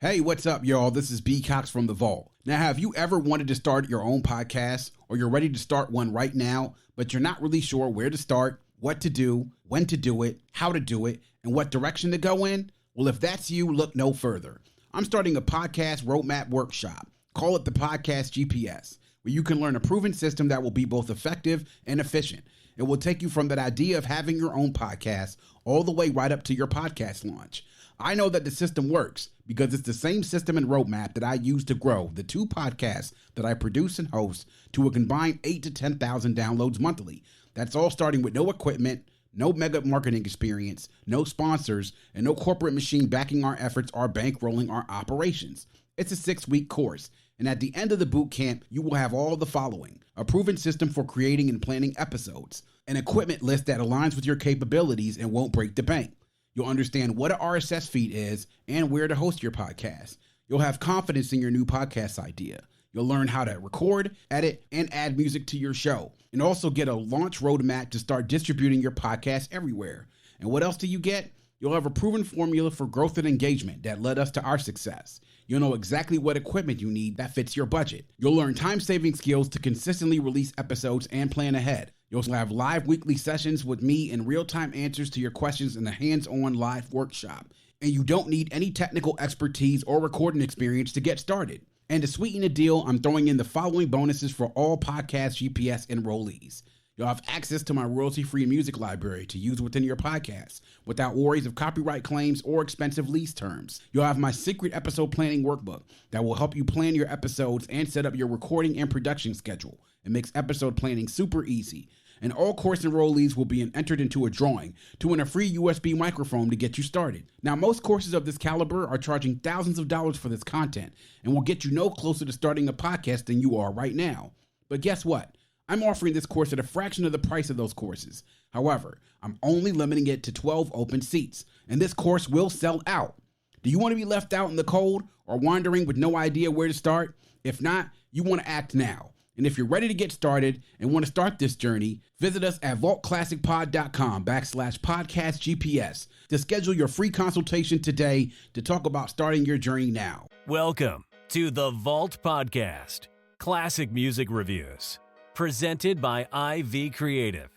Hey, what's up, y'all? This is B. Cox from The Vault. Now, have you ever wanted to start your own podcast, or you're ready to start one right now, but you're not really sure where to start, what to do, when to do it, how to do it, and what direction to go in? Well, if that's you, look no further. I'm starting a podcast roadmap workshop. Call it the Podcast GPS, where you can learn a proven system that will be both effective and efficient. It will take you from that idea of having your own podcast all the way right up to your podcast launch. I know that the system works because it's the same system and roadmap that I use to grow the two podcasts that I produce and host to a combined 8,000 to 10,000 downloads monthly. That's all starting with no equipment, no mega marketing experience, no sponsors, and no corporate machine backing our efforts or bankrolling our operations. It's a 6-week course, and at the end of the boot camp, you will have all the following: a proven system for creating and planning episodes, an equipment list that aligns with your capabilities and won't break the bank. You'll understand what an RSS feed is and where to host your podcast. You'll have confidence in your new podcast idea. You'll learn how to record, edit, and add music to your show, and also get a launch roadmap to start distributing your podcast everywhere. And what else do you get? You'll have a proven formula for growth and engagement that led us to our success. You'll know exactly what equipment you need that fits your budget. You'll learn time-saving skills to consistently release episodes and plan ahead. You'll also have live weekly sessions with me and real-time answers to your questions in a hands-on live workshop. And you don't need any technical expertise or recording experience to get started. And to sweeten the deal, I'm throwing in the following bonuses for all Podcast GPS enrollees. You'll have access to my royalty-free music library to use within your podcast without worries of copyright claims or expensive lease terms. You'll have my secret episode planning workbook that will help you plan your episodes and set up your recording and production schedule. It makes episode planning super easy. And all course enrollees will be entered into a drawing to win a free USB microphone to get you started. Now, most courses of this caliber are charging thousands of dollars for this content and will get you no closer to starting a podcast than you are right now. But guess what? I'm offering this course at a fraction of the price of those courses. However, I'm only limiting it to 12 open seats, and this course will sell out. Do you want to be left out in the cold or wandering with no idea where to start? If not, you want to act now. And if you're ready to get started and want to start this journey, visit us at vaultclassicpod.com/podcastgps to schedule your free consultation today to talk about starting your journey now. Welcome to the Vault Podcast, classic music reviews, presented by IV Creative.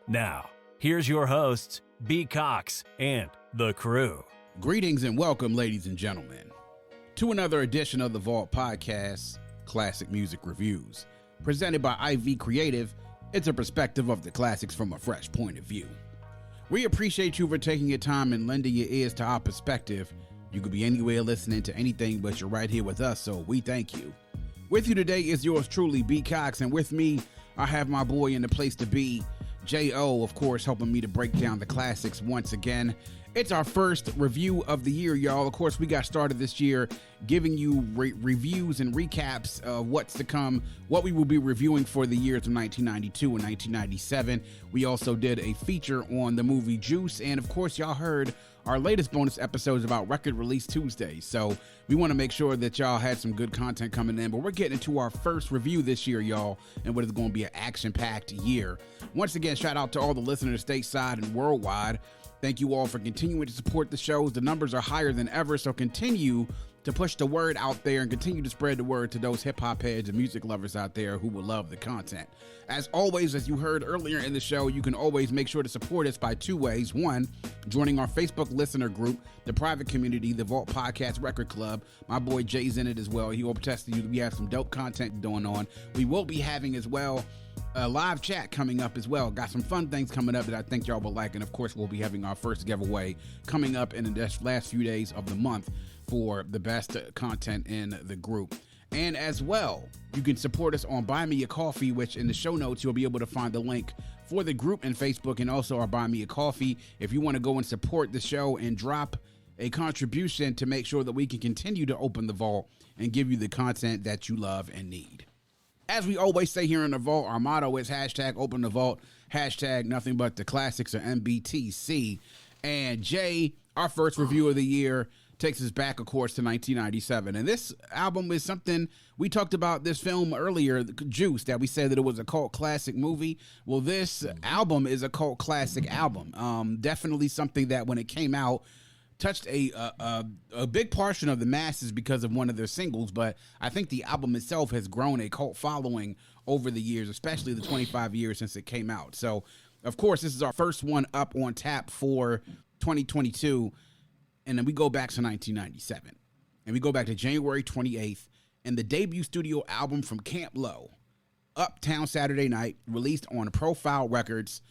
Now, here's your hosts, B. Cox and the crew. Greetings and welcome, ladies and gentlemen, to another edition of the Vault Podcast, classic music reviews. Presented by IV Creative, it's a perspective of the classics from a fresh point of view. We appreciate you for taking your time and lending your ears to our perspective. You could be anywhere listening to anything, but you're right here with us, so we thank you. With you today is yours truly, B. Cox, and with me, I have my boy in the place to be, J.O., of course, helping me to break down the classics once again. It's our first review of the year, y'all. Of course, we got started this year giving you reviews and recaps of what's to come, what we will be reviewing for the years of 1992 and 1997. We also did a feature on the movie Juice, and of course, y'all heard our latest bonus episodes about Record Release Tuesday. So we want to make sure that y'all had some good content coming in, but we're getting into our first review this year, y'all, and what is going to be an action-packed year. Once again, shout out to all the listeners stateside and worldwide. Thank you all for continuing to support the shows. The numbers are higher than ever, so continue to push the word out there and continue to spread the word to those hip-hop heads and music lovers out there who will love the content. As always, as you heard earlier in the show, you can always make sure to support us by two ways. One, joining our Facebook listener group, the private community, the Vault Podcast Record Club. My boy Jay's in it as well. He will attest to you. We have some dope content going on. We will be having as well a live chat coming up as well. Got some fun things coming up that I think y'all will like. And of course, we'll be having our first giveaway coming up in the last few days of the month for the best content in the group. And as well, you can support us on Buy Me a Coffee, which in the show notes, you'll be able to find the link for the group in Facebook and also our Buy Me a Coffee. If you want to go and support the show and drop a contribution to make sure that we can continue to open the vault and give you the content that you love and need. As we always say here in the vault, our motto is hashtag open the vault, hashtag nothing but the classics or MBTC. And Jay, our first review of the year, takes us back, of course, to 1997. And this album is something, we talked about this film earlier, Juice, that we said that it was a cult classic movie. Well, this album is a cult classic album. Definitely something that when it came out, touched a big portion of the masses because of one of their singles, but I think the album itself has grown a cult following over the years, especially the 25 years since it came out. So, of course, this is our first one up on tap for 2022, and then we go back to 1997, and we go back to January 28th, and the debut studio album from Camp Lo, Uptown Saturday Night, released on Profile Records,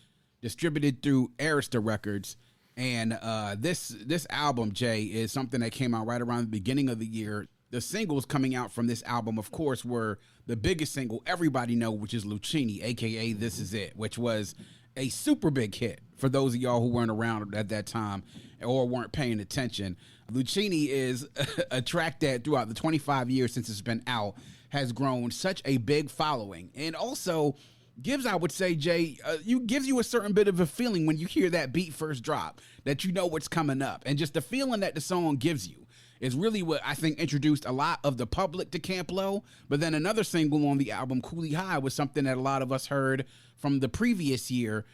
distributed through Arista Records. And this album, Jay, is something that came out right around the beginning of the year. The singles coming out from this album, of course, were the biggest single everybody know, which is Luchini, a.k.a. This Is It, which was a super big hit for those of y'all who weren't around at that time or weren't paying attention. Luchini is a track that throughout the 25 years since it's been out has grown such a big following, and also gives, I would say, Jay, gives you a certain bit of a feeling when you hear that beat first drop, that you know what's coming up. And just the feeling that the song gives you is really what I think introduced a lot of the public to Camp Lo. But then another single on the album, Coolie High, was something that a lot of us heard from the previous year,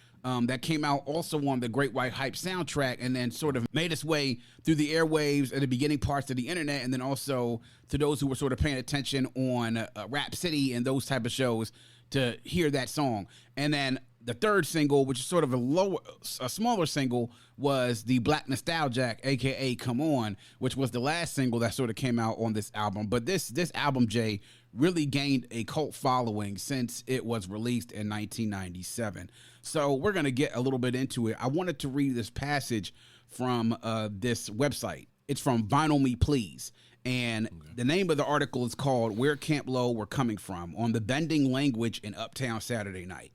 that came out also on the Great White Hype soundtrack, and then sort of made its way through the airwaves at the beginning parts of the internet, and then also to those who were sort of paying attention on Rap City and those type of shows to hear that song. And then the third single, which is sort of a smaller single, was the Black Nostalgic, a.k.a. Come On, which was the last single that sort of came out on this album. But this album, Jay, really gained a cult following since it was released in 1997. So we're going to get a little bit into it. I wanted to read this passage from this website. It's from Vinyl Me Please. And the name of the article is called Where Camp Lo Were Coming From, on the bending language in Uptown Saturday Night.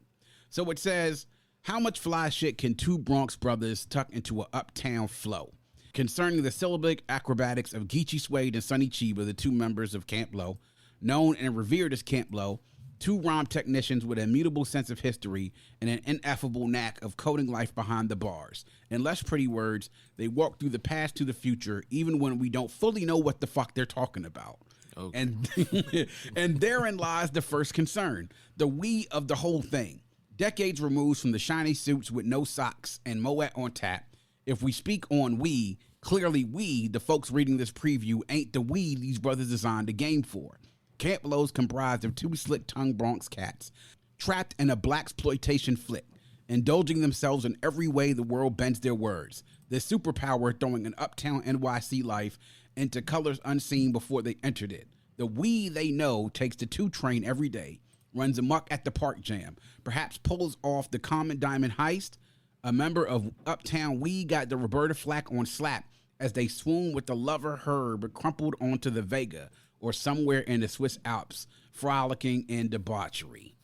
So it says, how much fly shit can two Bronx brothers tuck into a uptown flow? Concerning the syllabic acrobatics of Geechie, Suede, and Sonny Cheeba, the two members of Camp Lo, known and revered as Camp Lo, two rhyme technicians with an immutable sense of history and an ineffable knack of coding life behind the bars. In less pretty words, they walk through the past to the future, even when we don't fully know what the fuck they're talking about. Okay. And therein lies the first concern, the we of the whole thing. Decades removed from the shiny suits with no socks and Moet on tap. If we speak on we, clearly we, the folks reading this preview, ain't the we these brothers designed the game for. Camp Lo's comprised of two slick-tongued Bronx cats, trapped in a blaxploitation flick, indulging themselves in every way the world bends their words. Their superpower throwing an uptown NYC life into colors unseen before they entered it. The we they know takes the 2 train every day, runs amok at the park jam, perhaps pulls off the common diamond heist. A member of Uptown We got the Roberta Flack on slap as they swoon with the lover Herb crumpled onto the Vega, or somewhere in the Swiss Alps, frolicking in debauchery.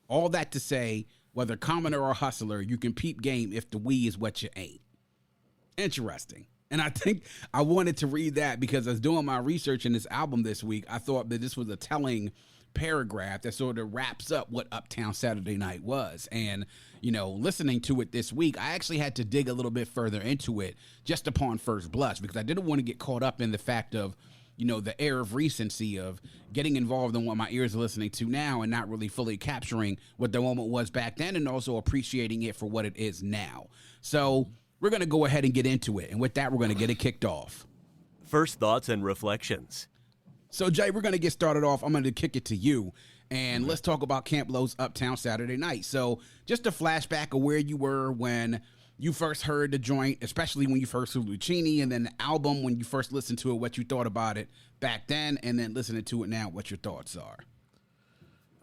All that to say, whether commoner or hustler, you can peep game if the we is what you ain't. Interesting. And I think I wanted to read that because I was doing my research in this album this week. I thought that this was a telling paragraph that sort of wraps up what Uptown Saturday Night was. And, you know, listening to it this week, I actually had to dig a little bit further into it just upon first blush, because I didn't want to get caught up in the fact of, you know, the air of recency of getting involved in what my ears are listening to now and not really fully capturing what the moment was back then, and also appreciating it for what it is now. So we're going to go ahead and get into it. And with that, we're going to get it kicked off. First thoughts and reflections. So, Jay, we're going to get started off. I'm going to kick it to you, and let's talk about Camp Lo's Uptown Saturday Night. So just a flashback of where you were when you first heard the joint, especially when you first heard Luchini, and then the album when you first listened to it, what you thought about it back then, and then listening to it now, what your thoughts are.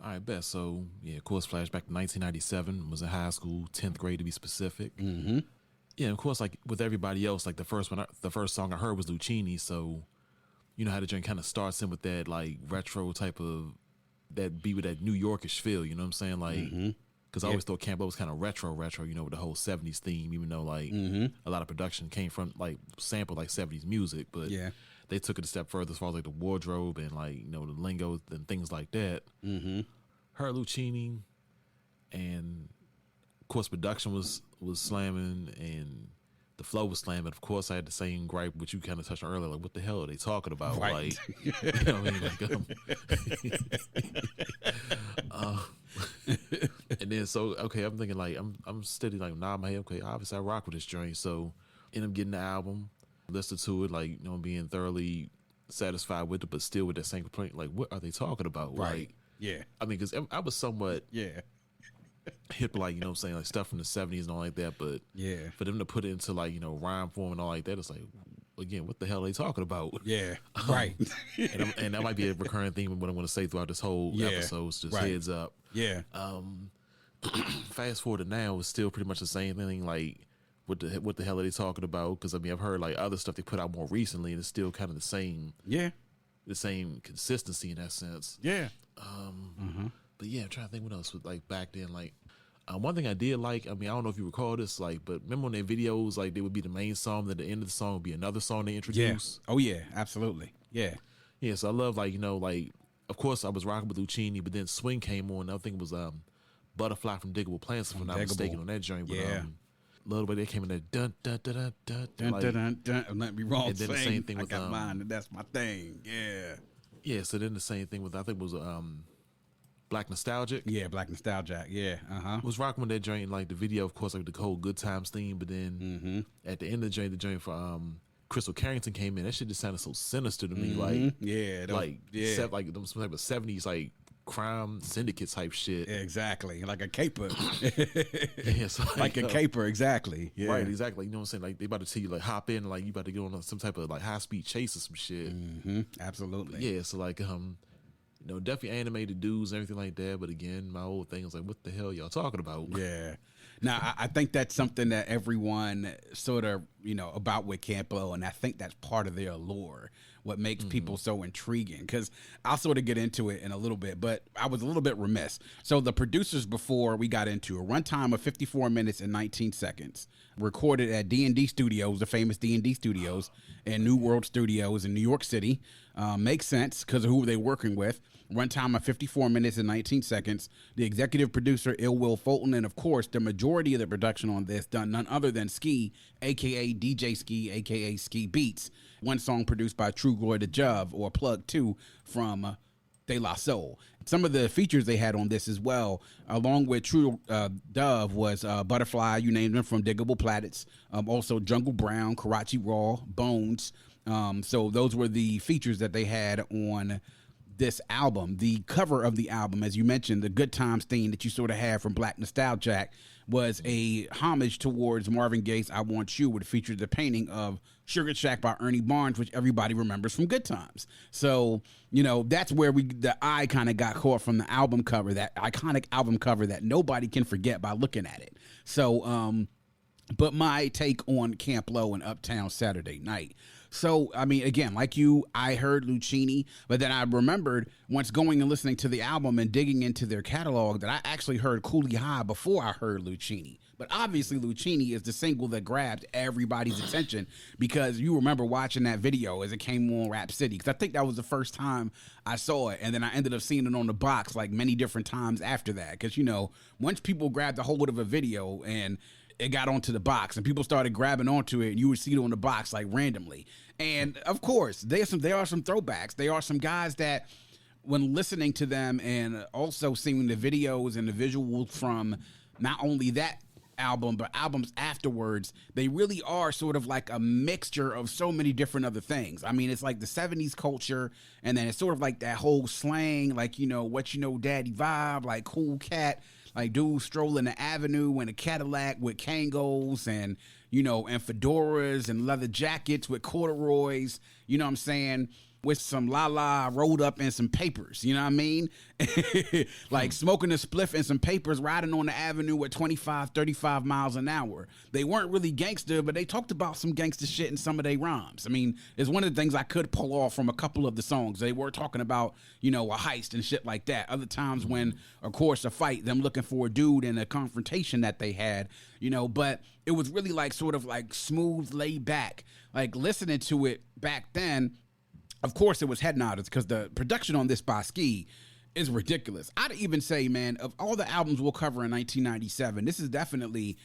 All right, bet. So, yeah, of course, flashback to 1997. Was in high school, 10th grade to be specific. Mm-hmm. Yeah, of course, like with everybody else, like the first song I heard was Luchini, so you know how the joint kind of starts in with that like retro type of, that beat with that New Yorkish feel, you know what I'm saying? Like, because I always thought Camp Lo was kind of retro, you know, with the whole 70s theme, even though like a lot of production came from like sampled like 70s music, but they took it a step further as far as like the wardrobe and like, you know, the lingo and things like that. Heard Luchini, and of course production was slamming and the flow was slamming. Of course, I had the same gripe, which you kind of touched on earlier, like what the hell are they talking about? Right. Like, you know what I mean? And then so okay, I'm thinking like I'm steady like nod my head. Okay, obviously I rock with this joint. So end up getting the album. Listened to it, like, being thoroughly satisfied with it, but still with that same complaint, like, what are they talking about? Right. Like, yeah. I mean, because I was somewhat hip, like, what I'm saying, like stuff from the 70s and all like that, but for them to put it into, like, rhyme form and all like that, it's like, again, what the hell are they talking about? Yeah, right. and that might be a recurring theme of what I'm going to say throughout this whole episode. It's just heads up. Yeah. Fast forward to now, it's still pretty much the same thing. Like, what the hell are they talking about? Because I mean, I've heard like other stuff they put out more recently, and it's still kind of the same. Yeah. The same consistency in that sense. Yeah. But yeah, I'm trying to think what else was like back then. Like, one thing I did like, I mean, I don't know if you recall this, like, but remember when their videos, like, they would be the main song, then the end of the song would be another song they introduce? Yeah. Oh, yeah, absolutely. Yeah. Yeah, so I love, like, like, of course, I was rocking with Luchini, but then Swing came on. I think it was Butterfly from Diggable Plants, if I'm not mistaken, on that joint. But, little bit they came in there, dun, dun, dun, dun, dun, dun, like, dun, dun, dun, dun. Let me wrong. And then the same thing with, I got mine, and that's my thing. Yeah. Yeah, so then the same thing with, I think it was, Black Nostalgic. Yeah, Black Nostalgic. Yeah. Was rocking with that joint, like the video, of course, like the whole Good Times theme. But then at the end of the joint for Crystal Carrington came in. That shit just sounded so sinister to me, like like them some type of 70s like crime syndicate type shit. Yeah, exactly, like a caper. So like a caper, exactly. Yeah. Right, exactly. You know what I'm saying? Like they about to tell you like hop in, like you about to get on some type of like high speed chase or some shit. Absolutely. Yeah, so like definitely animated dudes and everything like that. But again, my whole thing is like, what the hell y'all talking about? Yeah. Now, I think that's something that everyone sort of, about with Camp Lo, and I think that's part of their allure, what makes people so intriguing, because I'll sort of get into it in a little bit, but I was a little bit remiss. So the producers before we got into a runtime of 54 minutes and 19 seconds, recorded at D&D Studios, the famous D&D Studios, and New World Studios in New York City. Makes sense because of who they working with. Runtime of 54 minutes and 19 seconds. The executive producer, Ill Will Fulton, and of course, the majority of the production on this done none other than Ski, a.k.a. DJ Ski, a.k.a. Ski Beats. One song produced by True Glory the Jove, or Plug 2, from De La Soul. Some of the features they had on this as well, along with True Dove, was Butterfly, you named them, from Diggable Planets. Also Jungle Brown, Karachi Raw, Bones. So those were the features that they had on this album. The cover of the album, as you mentioned, the Good Times theme that you sort of had from Black Nostalgic, was a homage towards Marvin Gaye's I Want You, which featured the painting of Sugar Shack by Ernie Barnes, which everybody remembers from Good Times. So, that's where the eye kind of got caught from the album cover, that iconic album cover that nobody can forget by looking at it. So, but my take on Camp Lo and Uptown Saturday Night. So, I mean, again, like you, I heard Luchini, but then I remembered once going and listening to the album and digging into their catalog that I actually heard Coolie High before I heard Luchini. But obviously, Luchini is the single that grabbed everybody's attention because you remember watching that video as it came on Rap City, because I think that was the first time I saw it, and then I ended up seeing it on the box like many different times after that, because, once people grabbed a hold of a video and it got onto the box and people started grabbing onto it, and you would see it on the box like randomly. And of course, there are some throwbacks. There are some guys that, when listening to them and also seeing the videos and the visuals from not only that album, but albums afterwards, they really are sort of like a mixture of so many different other things. I mean, it's like the 70s culture, and then it's sort of like that whole slang, like, what daddy vibe, like cool cat, like dudes strolling the avenue in a Cadillac with Kangos and, and fedoras and leather jackets with corduroys, you know what I'm saying? With some la-la rolled up in some papers, you know what I mean? Like smoking a spliff and some papers, riding on the avenue at 25, 35 miles an hour. They weren't really gangster, but they talked about some gangster shit in some of their rhymes. I mean, it's one of the things I could pull off from a couple of the songs. They were talking about, a heist and shit like that. Other times when, of course, a fight, them looking for a dude and a confrontation that they had, but it was really like sort of like smooth, laid back. Like listening to it back then, of course, it was head nodders because the production on this by Ski is ridiculous. I'd even say, man, of all the albums we'll cover in 1997, this is definitely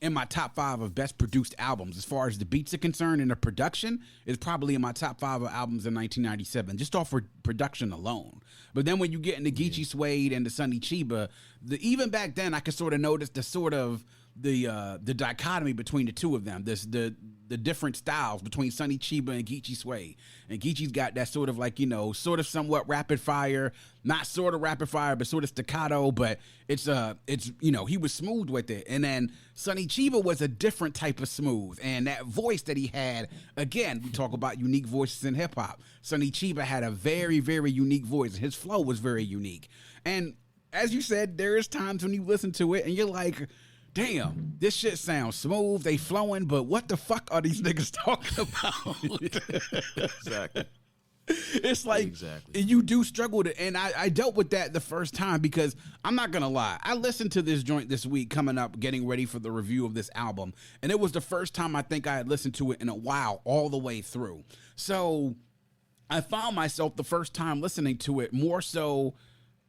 in my top 5 of best produced albums. As far as the beats are concerned, and the production is probably in my top 5 of albums in 1997, just off for production alone. But then when you get into Geechie, Suede, and the Sonny Cheeba, even back then I could sort of notice the sort of the dichotomy between the two of them, the different styles between Sonny, Cheeba, and Geechie Suede. And Geechie's got that sort of like, sort of somewhat rapid fire, not sort of rapid fire, but sort of staccato, but it's he was smooth with it. And then Sonny Cheeba was a different type of smooth. And that voice that he had, again, we talk about unique voices in hip hop. Sonny Cheeba had a very, very unique voice. His flow was very unique. And as you said, there is times when you listen to it and you're like, damn, this shit sounds smooth, they flowing, but what the fuck are these niggas talking about? Exactly. It's like, you do struggle to, and I dealt with that the first time because I'm not gonna lie, I listened to this joint this week coming up, getting ready for the review of this album, and it was the first time I think I had listened to it in a while, all the way through. So I found myself the first time listening to it more so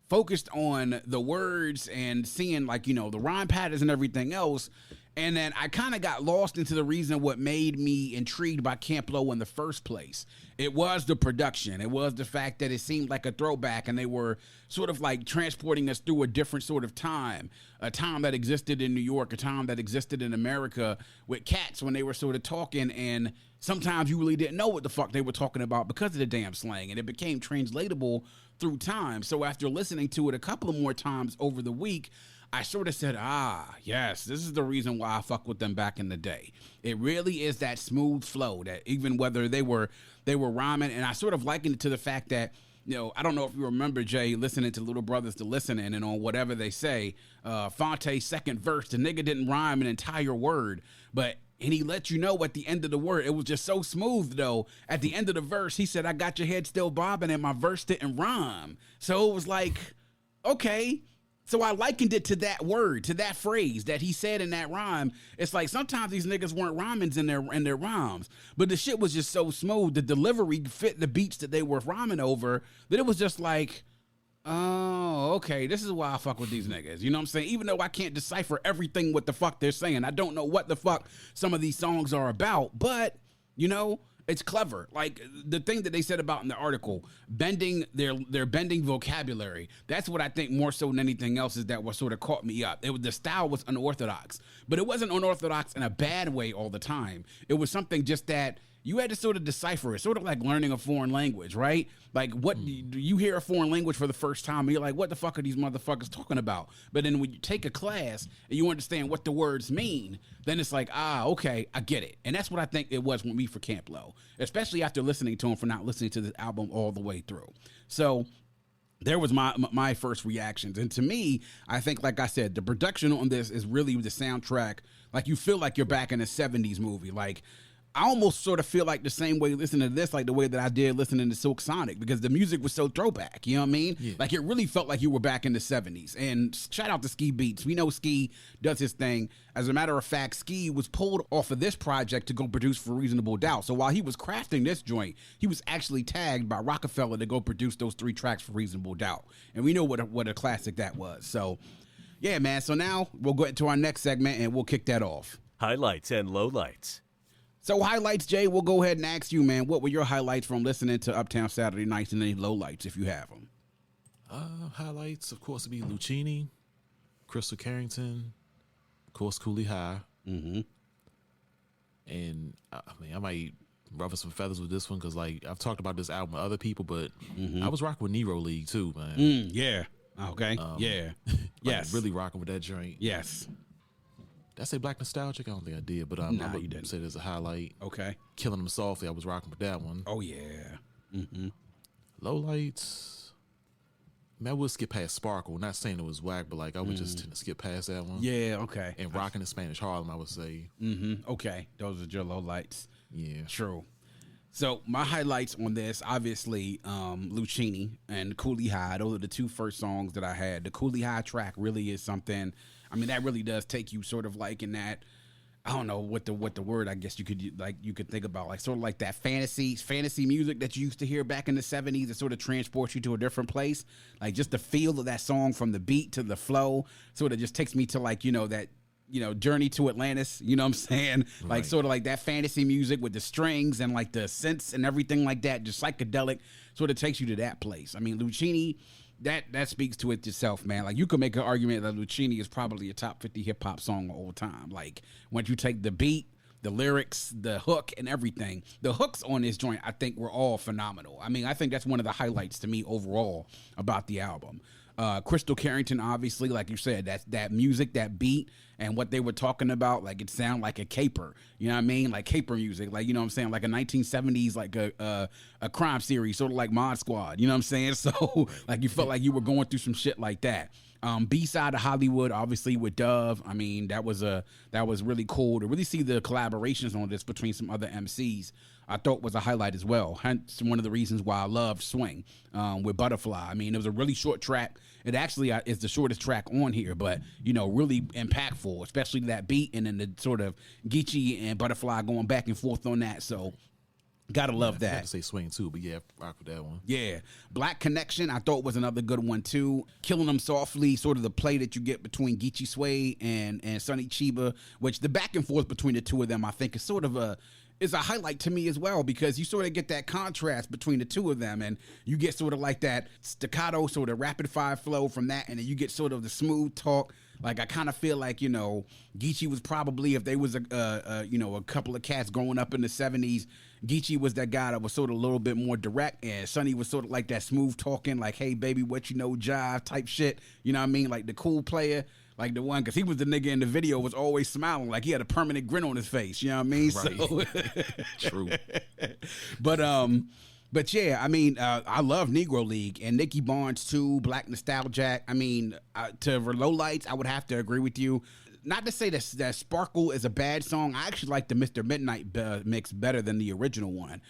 focused on the words and seeing like, the rhyme patterns and everything else. And then I kind of got lost into the reason what made me intrigued by Camp Lo in the first place. It was the production. It was the fact that it seemed like a throwback and they were sort of like transporting us through a different sort of time, a time that existed in New York, a time that existed in America with cats when they were sort of talking, and sometimes you really didn't know what the fuck they were talking about because of the damn slang, and it became translatable through time. So after listening to it a couple of more times over the week, I sort of said, yes, this is the reason why I fuck with them back in the day. It really is that smooth flow that even whether they were rhyming, and I sort of likened it to the fact that, I don't know if you remember, Jay, listening to Little Brothers to Listening, and on whatever they say, Fonte's second verse, the nigga didn't rhyme an entire word, and he let you know at the end of the word. It was just so smooth, though. At the end of the verse, he said, I got your head still bobbing, and my verse didn't rhyme. So it was like, okay. So I likened it to that word, to that phrase that he said in that rhyme. It's like sometimes these niggas weren't rhyming in their rhymes, but the shit was just so smooth. The delivery fit the beats that they were rhyming over that it was just like, oh, okay, this is why I fuck with these niggas. You know what I'm saying? Even though I can't decipher everything what the fuck they're saying. I don't know what the fuck some of these songs are about, but, it's clever. Like the thing that they said about in the article, bending their bending vocabulary. That's what I think more so than anything else is that what sort of caught me up. The style was unorthodox, but it wasn't unorthodox in a bad way all the time. It was something just that you had to sort of decipher it, sort of like learning a foreign language, right? Like what you hear a foreign language for the first time and you're like, what the fuck are these motherfuckers talking about? But then when you take a class and you understand what the words mean, then it's like, okay, I get it. And that's what I think it was with me for Camp Lo, especially after listening to him for not listening to this album all the way through. So there was my first reactions. And to me, I think, like I said, the production on this is really the soundtrack. Like you feel like you're back in a 70s movie. Like I almost sort of feel like the same way listening to this, like the way that I did listening to Silk Sonic, because the music was so throwback, you know what I mean? Yeah. Like it really felt like you were back in the 70s. And shout out to Ski Beats. We know Ski does his thing. As a matter of fact, Ski was pulled off of this project to go produce for Reasonable Doubt. So while he was crafting this joint, he was actually tagged by Rockefeller to go produce those 3 tracks for Reasonable Doubt. And we know what a classic that was. So yeah, man. So now we'll go into our next segment and we'll kick that off. Highlights and lowlights. So highlights, Jay, we'll go ahead and ask you, man, what were your highlights from listening to Uptown Saturday Night and any lowlights if you have them? Highlights, of course, would be Luchini, Crystal Carrington, of course, Coolie High. Mm-hmm. And, I might ruffle some feathers with this one because, like, I've talked about this album with other people, but I was rocking with Nero League, too, man. Yeah. Okay. Yeah. Yes. Really rocking with that joint. Yes. Did I say Black Nostalgic? I don't think I did, but nah, you didn't. Say there's a highlight. Okay. Killing Them Softly, I was rocking with that one. Oh, yeah. Mm-hmm. Lowlights. Man, I would skip past Sparkle. Not saying it was whack, but like I would just tend to skip past that one. Yeah, okay. And Rockin' in Spanish Harlem, I would say. Mm-hmm. Okay. Those are your lowlights. Yeah. True. So my highlights on this, obviously, Luchini and Coolie High. Those are the 2 first songs that I had. The Coolie High track really is something. I mean, that really does take you sort of like in that. I don't know what the word I guess you could think about, like sort of like that fantasy music that you used to hear back in the 70s. It sort of transports you to a different place. Like just the feel of that song from the beat to the flow sort of just takes me to like, that Journey to Atlantis, you know what I'm saying? Like Right. sort of like that fantasy music with the strings and like the synths and everything like that, just psychedelic, sort of takes you to that place. I mean, Luchini, that speaks to it itself, man. Like you could make an argument that Luchini is probably a top 50 hip hop song of all time. Like once you take the beat, the lyrics, the hook, and everything. The hooks on this joint, I think, were all phenomenal. I mean, I think that's one of the highlights to me overall about the album. Crystal Carrington, obviously, like you said, that music, that beat, and what they were talking about, like it sounded like a caper. You know what I mean? Like caper music, like, you know what I'm saying? Like a 1970s, like a crime series, sort of like Mod Squad. You know what I'm saying? So, like, you felt like you were going through some shit like that. B-side of Hollywood, obviously with Dove. I mean, that was really cool to really see the collaborations on this between some other MCs. I thought was a highlight as well. Hence one of the reasons why I loved Swing with Butterfly. I mean, it was a really short track. It actually is the shortest track on here, but really impactful, especially that beat and then the sort of Geechie and Butterfly going back and forth on that. So. Gotta love that. I had to say Swing too, but yeah, rock with that one. Yeah. Black Connection, I thought was another good one too. Killing Them Softly, sort of the play that you get between Geechie Suede and Sonny Cheeba, which the back and forth between the two of them, I think, is sort of a highlight to me as well, because you sort of get that contrast between the two of them, and you get sort of like that staccato, sort of rapid fire flow from that, and then you get sort of the smooth talk. Like I kind of feel like Geechie was probably, if they was a couple of cats growing up in the 70s, Geechie was that guy that was sort of a little bit more direct, and Sonny was sort of like that smooth talking, like, hey baby, what you know, jive type shit. You know what I mean? Like the cool player. Like the one, because he was the nigga in the video was always smiling, like he had a permanent grin on his face. You know what I mean? Right. So, True. But yeah, I mean, I love Negro League and Nicky Barnes too, Black Nostalgia. I mean, to Low Lights, I would have to agree with you. Not to say that Sparkle is a bad song. I actually like the Mr. Midnight mix better than the original one.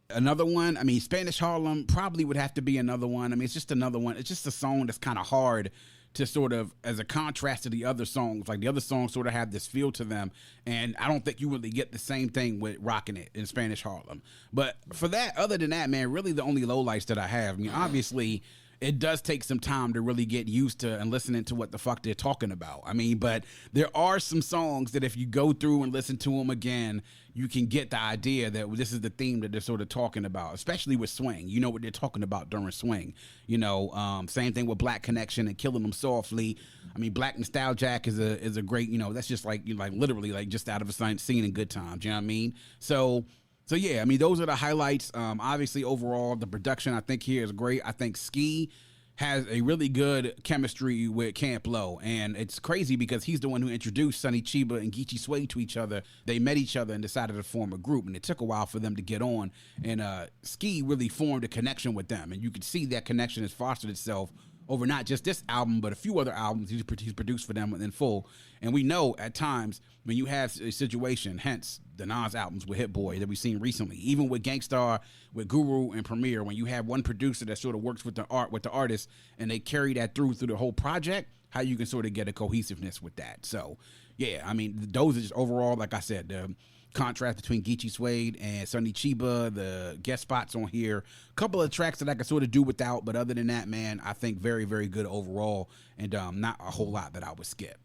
Another one, I mean, Spanish Harlem probably would have to be another one. I mean, it's just another one. It's just a song that's kind of hard to sort of, as a contrast to the other songs. Like the other songs sort of have this feel to them, and I don't think you really get the same thing with Rockin' It in Spanish Harlem. But for that, other than that, man, really the only lowlights that I have, I mean, obviously it does take some time to really get used to and listening to what the fuck they're talking about. I mean, but there are some songs that if you go through and listen to them again, you can get the idea that this is the theme that they're sort of talking about, especially with Swing. You know what they're talking about during Swing. Same thing with Black Connection and Killing Them Softly. I mean, Black Nostalgia is a great, that's just like literally like just out of a scene in Good Times. You know what I mean? So yeah, I mean, those are the highlights. Obviously, overall, the production I think here is great. I think Ski has a really good chemistry with Camp Lo, and it's crazy because he's the one who introduced Sonny Cheeba and Geechie Suede to each other. They met each other and decided to form a group, and it took a while for them to get on, and Ski really formed a connection with them, and you could see that connection has fostered itself over not just this album, but a few other albums he's produced for them in full. And we know at times when you have a situation, hence the Nas albums with Hit Boy that we've seen recently, even with Gangstar, with Guru and Premier, when you have one producer that sort of works with the artist and they carry that through the whole project, how you can sort of get a cohesiveness with that. So yeah, I mean, those are just overall, like I said, the contrast between Geechie Suede and Sonny Cheeba, the guest spots on here, a couple of tracks that I could sort of do without, but other than that, man, I think very, very good overall, and not a whole lot that I would skip.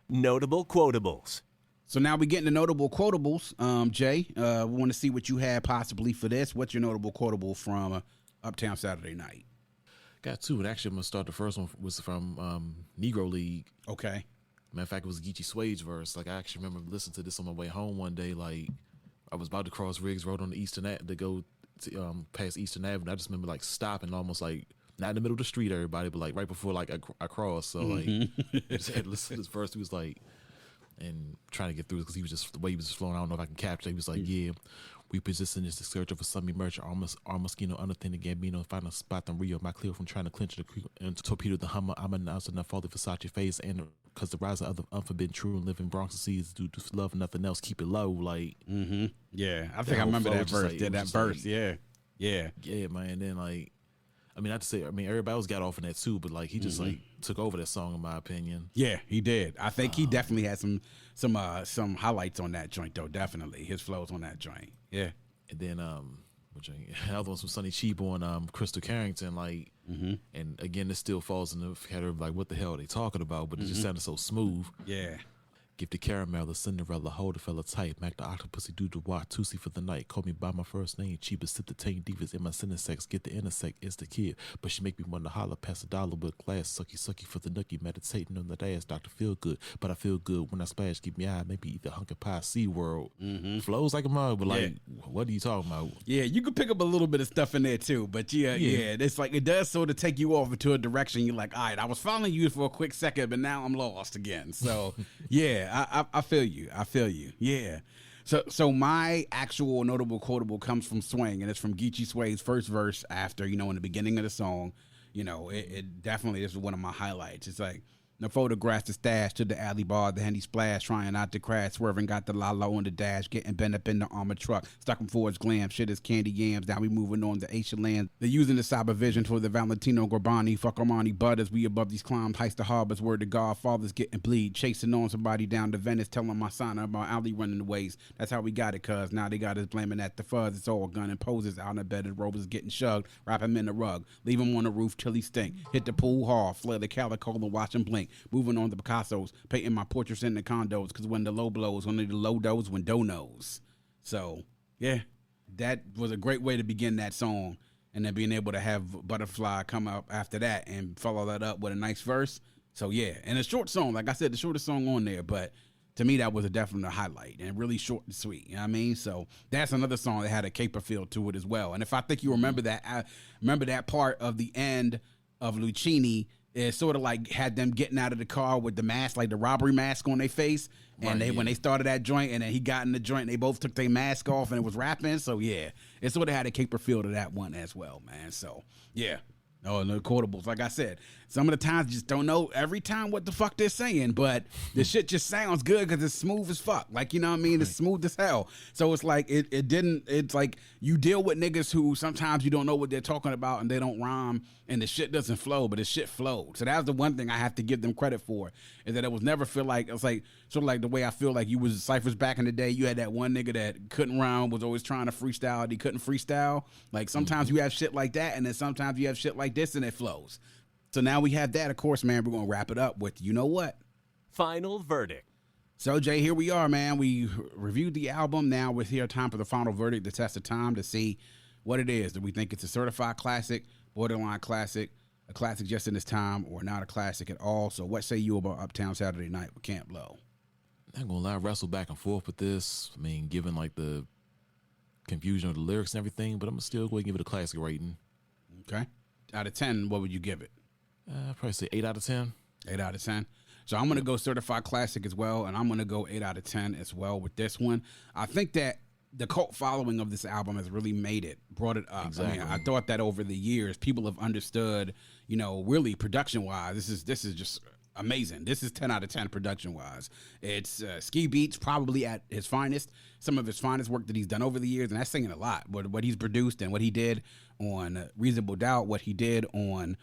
Notable Quotables. So now we get into notable quotables. Jay, we want to see what you had possibly for this. What's your notable quotable from Uptown Saturday Night? Got two, and actually I'm gonna start. The first one was from Negro League. Okay. Matter of fact, it was Geechie Suede's verse. Like, I actually remember listening to this on my way home one day. Like, I was about to cross Riggs Road on the Eastern to go to, past Eastern Avenue. I just remember like stopping almost like not in the middle of the street, everybody, but like right before like I crossed. So like, I just had to listen to this verse. He was like, and trying to get through it because he was just the way he was just flowing. I don't know if I can capture it. He was like, yeah. We position this to search of a sunny merchant, our mosquito, underthing the Gambino, find a spot in Rio, my clear from trying to clinch the creek and torpedo the Hummer. I'm announcing the fall of Versace face, and because the rise of the unforbidden true and living Bronx seas due to love, nothing else, keep it low. Like, yeah, I think I remember that verse. Like, did that verse, like, yeah, man. And then like, I mean, not to say, I mean, everybody else got off on that too, but like, he just like took over that song, in my opinion. Yeah, he did. I think he definitely had some highlights on that joint though. Definitely his flows on that joint. Yeah. And then another one's from Sonny Cheeba and Crystal Carrington, like, and again, this still falls in the category of like, what the hell are they talking about? But it just sounded so smooth. Yeah. Give the caramel, the Cinderella, hold the fella tight. Mac the octopusy, do the wah, Tootsie for the night. Call me by my first name, Cheeba, sip the tame divas in my sex. Get the intersect, it's the kid. But she make me want to holler, pass $1 with glass. Sucky for the nookie, meditating on that ass, Dr. Feel Good. But I feel good when I splash, keep me high, maybe either Hunker Pie, SeaWorld. Flows like a mug, but like, what are you talking about? Yeah, you can pick up a little bit of stuff in there too, but yeah, it's like it does sort of take you off into a direction. You're like, all right, I was following you for a quick second, but now I'm lost again. So yeah, I feel you. Yeah. So my actual notable quotable comes from Swing, and it's from Geechie Suede's first verse after, in the beginning of the song. It definitely is one of my highlights. It's like, the photographs the stash to the alley bar, the handy splash, trying not to crash, swerving, got the lala on the dash, getting bent up in the armored truck, stuck in Ford's glam, shit is candy yams, now we moving on to Asian land. They're using the cyber vision for the Valentino Gorbani, fuck Armani Butters, we above these climbs, heist the harbors, word to God, fathers getting bleed, chasing on somebody down to Venice, telling my son about alley running the ways, that's how we got it, cuz now they got us blaming at the fuzz, it's all gun and poses, out in the bed and rovers getting shugged, wrap him in the rug, leave him on the roof till he stink, hit the pool hard, flare the calico and watch him blink. Moving on to Picasso's, painting my portraits in the condos, because when the low blows, only the low does when dough knows. So, yeah, that was a great way to begin that song. And then being able to have Butterfly come up after that and follow that up with a nice verse. So, yeah, and a short song, like I said, the shortest song on there, but to me, that was a definite highlight and really short and sweet. You know what I mean? So that's another song that had a caper feel to it as well. And if I think you remember that, I remember that part of the end of Luchini. It sort of like had them getting out of the car with the mask, like the robbery mask on their face. And when they started that joint and then he got in the joint, they both took their mask off and it was rapping. So, yeah, it sort of had a caper feel to that one as well, man. So, yeah. Oh, and the Quotables, like I said, some of the times you just don't know every time what the fuck they're saying, but the shit just sounds good because it's smooth as fuck. Like, you know what I mean? It's smooth as hell. So it's like, it's like you deal with niggas who sometimes you don't know what they're talking about and they don't rhyme and the shit doesn't flow, but the shit flowed. So that's the one thing I have to give them credit for, is that it was never feel like, it's like, sort of like the way I feel like you was Cyphers back in the day. You had that one nigga that couldn't rhyme, was always trying to freestyle, and he couldn't freestyle. Like sometimes you have shit like that, and then sometimes you have shit like this and it flows. So now we have that. Of course, man, we're going to wrap it up with, you know what? Final verdict. So, Jay, here we are, man. We reviewed the album. Now we're here, time for the final verdict, the test of time to see what it is. Do we think it's a certified classic, borderline classic, a classic just in its time, or not a classic at all? So what say you about Uptown Saturday Night with Camp Low? I'm not going to lie, I wrestle back and forth with this. I mean, given like the confusion of the lyrics and everything, but I'm still going to give it a classic rating. Okay. Out of 10, what would you give it? I'd probably say 8 out of 10. 8 out of 10. So I'm going to go certified classic as well, and I'm going to go 8 out of 10 as well with this one. I think that the cult following of this album has really brought it up. Exactly. I mean, I thought that over the years, people have understood, really production-wise, this is just amazing. This is 10 out of 10 production-wise. It's Ski Beats probably at his finest, some of his finest work that he's done over the years, and that's saying a lot. What he's produced and what he did on Reasonable Doubt, what he did on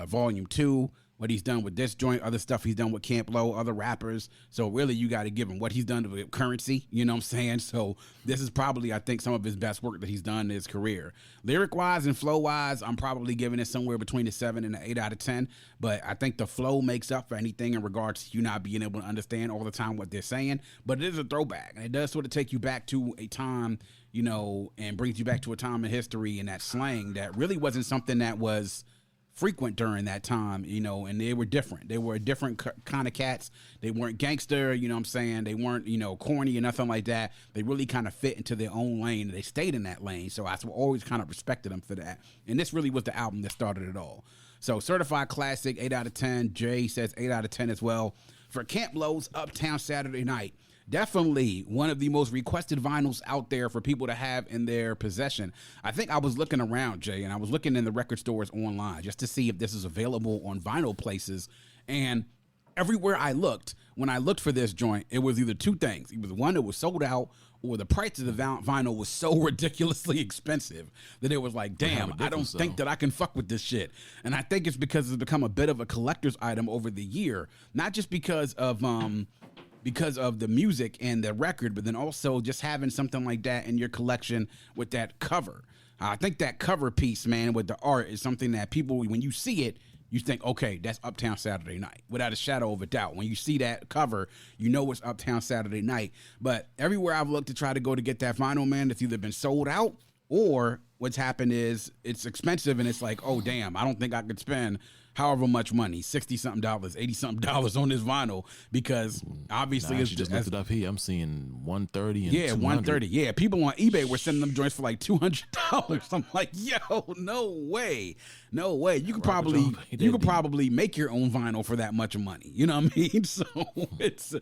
Volume 2, what he's done with this joint, other stuff he's done with Camp Low, other rappers. So really, you got to give him what he's done with Currency, you know what I'm saying? So this is probably, I think, some of his best work that he's done in his career. Lyric-wise and flow-wise, I'm probably giving it somewhere between a 7 and an 8 out of 10. But I think the flow makes up for anything in regards to you not being able to understand all the time what they're saying. But it is a throwback, and it does sort of take you back to a time, and brings you back to a time in history and that slang that really wasn't something that was frequent during that time, and they were different. They were a different kind of cats. They weren't gangster, you know what I'm saying? They weren't, corny or nothing like that. They really kind of fit into their own lane, and they stayed in that lane. So I always kind of respected them for that. And this really was the album that started it all. So certified classic, 8 out of 10. Jay says 8 out of 10 as well. For Camp Low's Uptown Saturday Night, definitely one of the most requested vinyls out there for people to have in their possession. I think I was looking around, Jay, and I was looking in the record stores online just to see if this is available on vinyl places. And everywhere I looked, when I looked for this joint, it was either two things. It was one, it was sold out, or the price of the vinyl was so ridiculously expensive that it was like, damn, I don't think that I can fuck with this shit. And I think it's because it's become a bit of a collector's item over the year, not just because of the music and the record, but then also just having something like that in your collection with that cover. I think that cover piece, man, with the art is something that people, when you see it, you think, okay, that's Uptown Saturday Night, without a shadow of a doubt. When you see that cover, you know it's Uptown Saturday Night. But everywhere I've looked to try to go to get that vinyl, man, it's either been sold out or what's happened is it's expensive and it's like, oh, damn, I don't think I could spend however much money, $60-something, $80-something on this vinyl, because obviously it's just looked it up here. I'm seeing $130 and $130. Yeah, people on eBay were sending them joints for like $200. I'm like, yo, no way. You could probably make your own vinyl for that much money. You know what I mean? So it's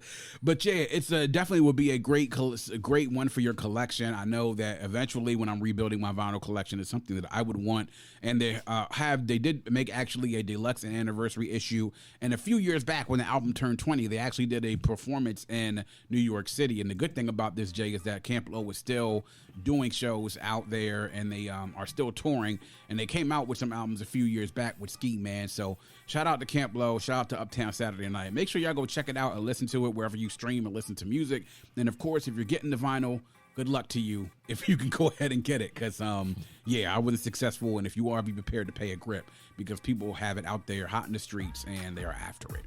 definitely would be a great one for your collection. I know that eventually when I'm rebuilding my vinyl collection, it's something that I would want. And they did make actually a deluxe and anniversary issue. And a few years back when the album turned 20, they actually did a performance in New York City. And the good thing about this, Jay, is that Camp Lo was still doing shows out there, and they are still touring. And they came out with some albums a few years back with Ski Man. So shout out to Camp Lo, shout out to Uptown Saturday Night. Make sure y'all go check it out and listen to it wherever you stream and listen to music. And of course, if you're getting the vinyl, good luck to you if you can go ahead and get it, because I wasn't successful, and if you are, be prepared to pay a grip, because people have it out there hot in the streets and they are after it.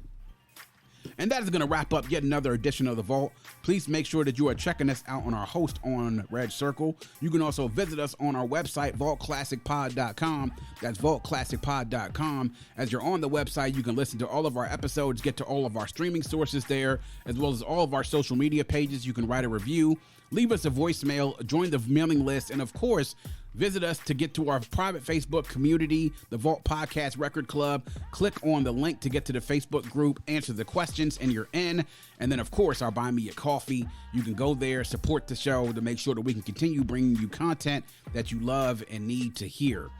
And that is going to wrap up yet another edition of The Vault. Please make sure that you are checking us out on our host on Red Circle. You can also visit us on our website, vaultclassicpod.com. That's vaultclassicpod.com. As you're on the website, you can listen to all of our episodes, get to all of our streaming sources there, as well as all of our social media pages. You can write a review, leave us a voicemail, join the mailing list, and of course, visit us to get to our private Facebook community, the Vault Podcast Record Club. Click on the link to get to the Facebook group, answer the questions, and you're in. And then, of course, our Buy Me a Coffee. You can go there, support the show to make sure that we can continue bringing you content that you love and need to hear.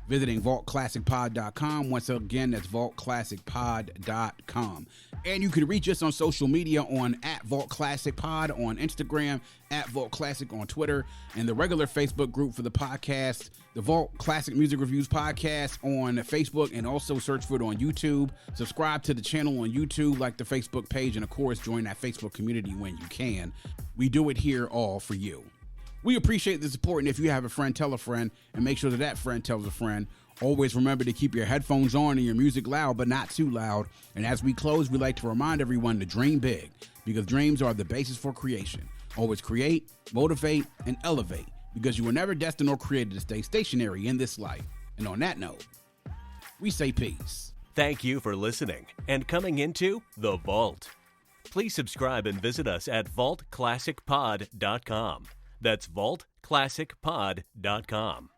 Visiting vaultclassicpod.com. Once again, that's vaultclassicpod.com. And you can reach us on social media on @VaultClassicPod on Instagram, @VaultClassic on Twitter, and the regular Facebook group for the podcast, the Vault Classic Music Reviews Podcast on Facebook, and also search for it on YouTube. Subscribe to the channel on YouTube, like the Facebook page, and of course, join that Facebook community when you can. We do it here all for you. We appreciate the support, and if you have a friend, tell a friend, and make sure that that friend tells a friend. Always remember to keep your headphones on and your music loud, but not too loud. And as we close, we like to remind everyone to dream big, because dreams are the basis for creation. Always create, motivate, and elevate, because you were never destined or created to stay stationary in this life. And on that note, we say peace. Thank you for listening and coming into The Vault. Please subscribe and visit us at vaultclassicpod.com. That's vaultclassicpod.com.